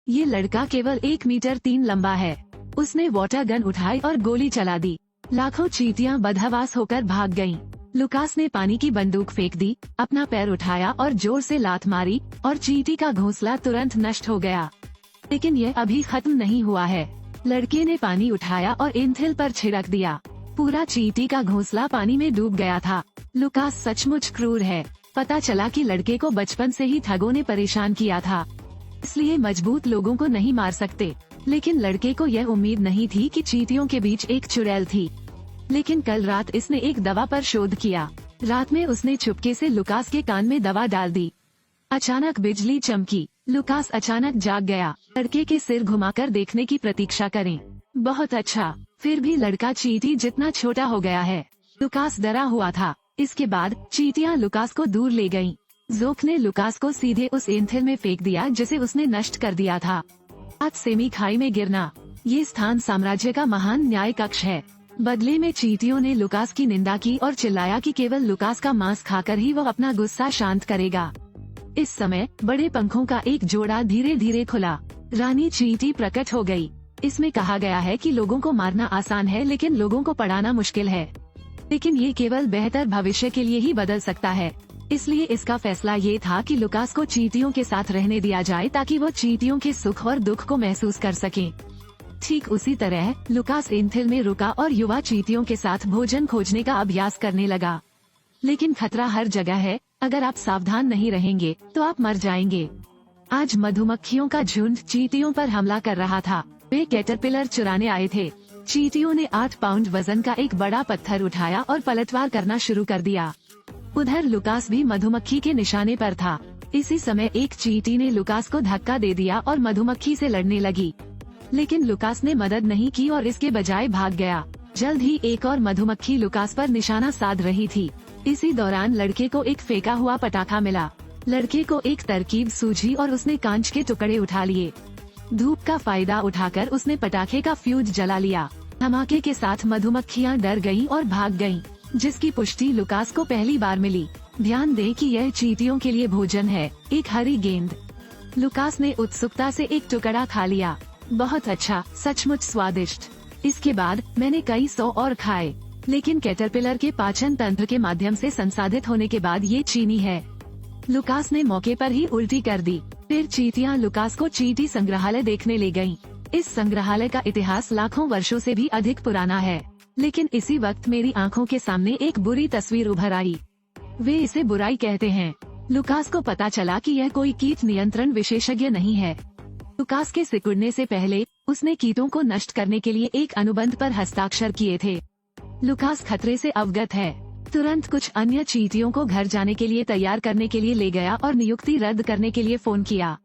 ये लड़का केवल 1 मीटर 3 लंबा है। उसने वाटर गन उठाई और गोली चला दी। लाखों चींटियां बदहवास होकर भाग गईं। लुकास ने पानी की बंदूक फेंक दी, अपना पैर उठाया और जोर से लात मारी और चींटी का घोंसला तुरंत नष्ट हो गया। लेकिन यह अभी खत्म नहीं हुआ है। लड़के ने पानी उठाया और एंथेल पर छिड़क दिया। पूरा चींटी का घोंसला पानी में डूब गया था। लुकास सचमुच क्रूर है। पता चला कि लड़के को बचपन से ही ठगों ने परेशान किया था, इसलिए मजबूत लोगों को नहीं मार सकते। लेकिन लड़के को यह उम्मीद नहीं थी कि चींटियों के बीच एक चुड़ैल थी। लेकिन कल रात इसने एक दवा पर शोध किया। रात में उसने चुपके से लुकास के कान में दवा डाल दी। अचानक बिजली चमकी। लुकास अचानक जाग गया। लड़के के सिर घुमाकर देखने की प्रतीक्षा करें। बहुत अच्छा, फिर भी लड़का चींटी जितना छोटा हो गया है। लुकास डरा हुआ था। इसके बाद चींटियां लुकास को दूर ले गईं। जोक ने लुकास को सीधे उस एंथेल में फेंक दिया जिसे उसने नष्ट कर दिया था। आज सेमी खाई में गिरना। ये स्थान साम्राज्य का महान न्याय कक्ष है। बदले में चींटियों ने लुकास की निंदा की और चिल्लाया कि केवल लुकास का मांस खाकर ही वो अपना गुस्सा शांत करेगा। इस समय बड़े पंखों का एक जोड़ा धीरे धीरे खुला। रानी चींटी प्रकट हो गई। इसमें कहा गया है कि लोगों को मारना आसान है लेकिन लोगों को पढ़ाना मुश्किल है। लेकिन ये केवल बेहतर भविष्य के लिए ही बदल सकता है। इसलिए इसका फैसला ये था कि लुकास को चींटियों के साथ रहने दिया जाए ताकि वो चींटियों के सुख और दुख को महसूस कर सकें। ठीक उसी तरह लुकास एंथेल में रुका और युवा चींटियों के साथ भोजन खोजने का अभ्यास करने लगा। लेकिन खतरा हर जगह है। अगर आप सावधान नहीं रहेंगे तो आप मर जाएंगे। आज मधुमक्खियों का झुंड चींटियों पर हमला कर रहा था। वे कैटरपिलर चुराने आए थे। चींटियों ने 8 पाउंड वजन का एक बड़ा पत्थर उठाया और पलटवार करना शुरू कर दिया। उधर लुकास भी मधुमक्खी के निशाने पर था। इसी समय एक चींटी ने लुकास को धक्का दे दिया और मधुमक्खी से लड़ने लगी। लेकिन लुकास ने मदद नहीं की और इसके बजाय भाग गया। जल्द ही एक और मधुमक्खी लुकास पर निशाना साध रही थी। इसी दौरान लड़के को एक फेंका हुआ पटाखा मिला। लड़के को एक तरकीब सूझी और उसने कांच के टुकड़े उठा लिए। धूप का फायदा उठाकर उसने पटाखे का फ्यूज जला लिया। धमाके के साथ मधुमक्खियां डर गईं और भाग गईं, जिसकी पुष्टि लुकास को पहली बार मिली। ध्यान दें कि यह चींटियों के लिए भोजन है, एक हरी गेंद। लुकास ने उत्सुकता से एक टुकड़ा खा लिया। बहुत अच्छा, सचमुच स्वादिष्ट। इसके बाद मैंने कई 100 और खाए। लेकिन कैटरपिलर के पाचन तंत्र के माध्यम से संसाधित होने के बाद ये चीनी है। लुकास ने मौके पर ही उल्टी कर दी। फिर चींटियां लुकास को चींटी संग्रहालय देखने ले गईं। इस संग्रहालय का इतिहास लाखों वर्षों से भी अधिक पुराना है। लेकिन इसी वक्त मेरी आंखों के सामने एक बुरी तस्वीर उभर आई। वे इसे बुराई कहते हैं। लुकास को पता चला कि यह कोई कीट नियंत्रण विशेषज्ञ नहीं है। लुकास के सिकुड़ने से पहले उसने कीटों को नष्ट करने के लिए एक अनुबंध पर हस्ताक्षर किए थे। लुकास खतरे से अवगत है। तुरंत कुछ अन्य चींटियों को घर जाने के लिए तैयार करने के लिए ले गया और नियुक्ति रद्द करने के लिए फोन किया।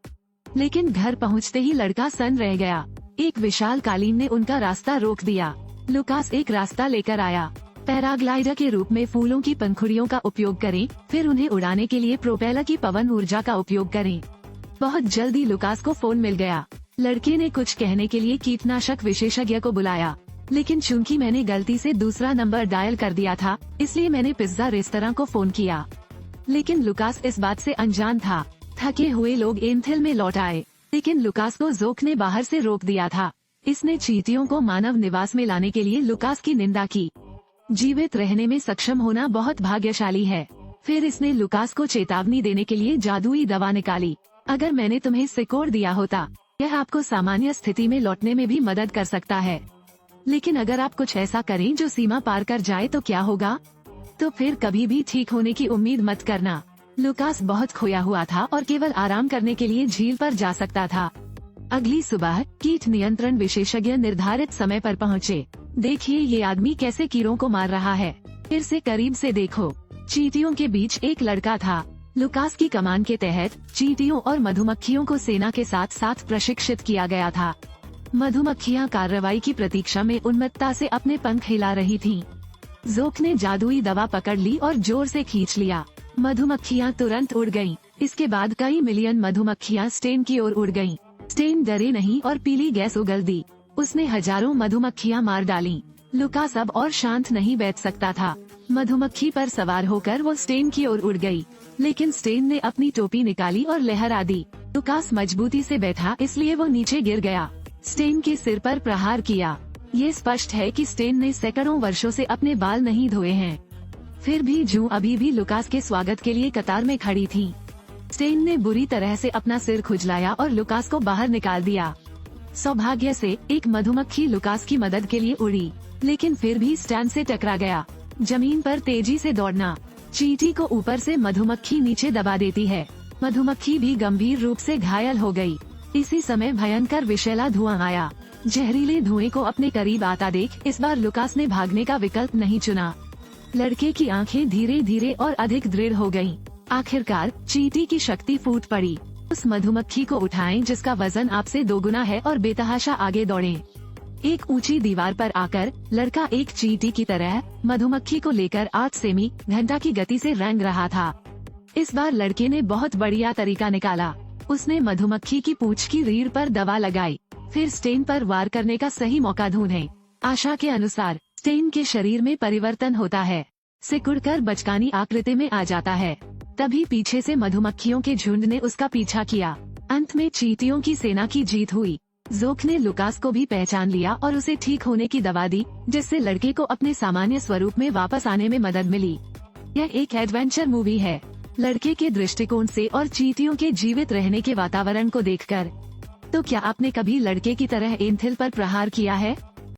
लेकिन घर पहुंचते ही लड़का सन्न रह गया। एक विशाल कालीन ने उनका रास्ता रोक दिया। लुकास एक रास्ता लेकर आया। पैराग्लाइडर के रूप में फूलों की पंखुड़ियों का उपयोग करें, फिर उन्हें उड़ाने के लिए प्रोपेलर की पवन ऊर्जा का उपयोग करें। बहुत जल्दी लुकास को फोन मिल गया। लड़के ने कुछ कहने के लिए कीटनाशक विशेषज्ञ को बुलाया, लेकिन चूंकि मैंने गलती से दूसरा नंबर डायल कर दिया था, इसलिए मैंने पिज्जा रेस्तरां को फोन किया। लेकिन लुकास इस बात से अनजान था। थके हुए लोग एंथेल में लौट आए, लेकिन लुकास को जोक ने बाहर से रोक दिया था। इसने चींटियों को मानव निवास में लाने के लिए लुकास की निंदा की। जीवित रहने में सक्षम होना बहुत भाग्यशाली है। फिर इसने लुकास को चेतावनी देने के लिए जादुई दवा निकाली। अगर मैंने तुम्हें सिकोड़ दिया होता, यह आपको सामान्य स्थिति में लौटने में भी मदद कर सकता है। लेकिन अगर आप कुछ ऐसा करें जो सीमा पार कर जाए तो क्या होगा? तो फिर कभी भी ठीक होने की उम्मीद मत करना। लुकास बहुत खोया हुआ था और केवल आराम करने के लिए झील पर जा सकता था। अगली सुबह कीट नियंत्रण विशेषज्ञ निर्धारित समय पर पहुँचे। देखिए ये आदमी कैसे कीड़ों को मार रहा है। फिर से करीब से देखो। चींटियों के बीच एक लड़का था। लुकास की कमान के तहत चींटियों और मधुमक्खियों को सेना के साथ साथ प्रशिक्षित किया गया था। मधुमक्खियां कार्रवाई की प्रतीक्षा में उन्मत्तता से अपने पंख हिला रही थीं। जोक ने जादुई दवा पकड़ ली और जोर से खींच लिया। मधुमक्खियां तुरंत उड़ गईं। इसके बाद कई मिलियन मधुमक्खियां स्टेन की ओर उड़ गईं। स्टेन डरे नहीं और पीली गैस उगल दी। उसने हजारों मधुमक्खियां मार डाली। लुकास अब और शांत नहीं बैठ सकता था। मधुमक्खी पर सवार होकर वो स्टेन की ओर उड़ गई, लेकिन स्टेन ने अपनी टोपी निकाली और लहरा दी। लुकास मजबूती से बैठा इसलिए वो नीचे गिर गया। स्टेन के सिर पर प्रहार किया। ये स्पष्ट है कि स्टेन ने सैकड़ों वर्षों से अपने बाल नहीं धोए हैं। फिर भी जू अभी भी लुकास के स्वागत के लिए कतार में खड़ी थी। स्टेन ने बुरी तरह से अपना सिर खुजलाया और लुकास को बाहर निकाल दिया। सौभाग्य से एक मधुमक्खी लुकास की मदद के लिए उड़ी, लेकिन फिर भी स्टैन से टकरा गया। जमीन पर तेजी से दौड़ना। चींटी को ऊपर से मधुमक्खी नीचे दबा देती है। मधुमक्खी भी गंभीर रूप से घायल हो गई। इसी समय भयंकर विषैला धुआं आया। जहरीले धुएं को अपने करीब आता देख इस बार लुकास ने भागने का विकल्प नहीं चुना। लड़के की आंखें धीरे धीरे और अधिक दृढ़ हो गईं। आखिरकार चींटी की शक्ति फूट पड़ी। उस मधुमक्खी को उठाएं जिसका वजन आपसे दोगुना है और बेतहाशा आगे दौड़ें। एक ऊंची दीवार पर आकर लड़का एक चींटी की तरह मधुमक्खी को लेकर 8 सेमी घंटा की गति से रेंग रहा था। इस बार लड़के ने बहुत बढ़िया तरीका निकाला। उसने मधुमक्खी की पूंछ की रीढ़ पर दवा लगाई, फिर स्टेन पर वार करने का सही मौका ढूंढे। आशा के अनुसार स्टेन के शरीर में परिवर्तन होता है, सिकुड़कर बचकानी आकृति में आ जाता है। तभी पीछे से मधुमक्खियों के झुंड ने उसका पीछा किया। अंत में चींटियों की सेना की जीत हुई। जोक ने लुकास को भी पहचान लिया और उसे ठीक होने की दवा दी, जिससे लड़के को अपने सामान्य स्वरूप में वापस आने में मदद मिली। यह एक एडवेंचर मूवी है। लड़के के दृष्टिकोण से और चींटियों के जीवित रहने के वातावरण को देखकर। तो क्या आपने कभी लड़के की तरह एंथिल पर प्रहार किया है?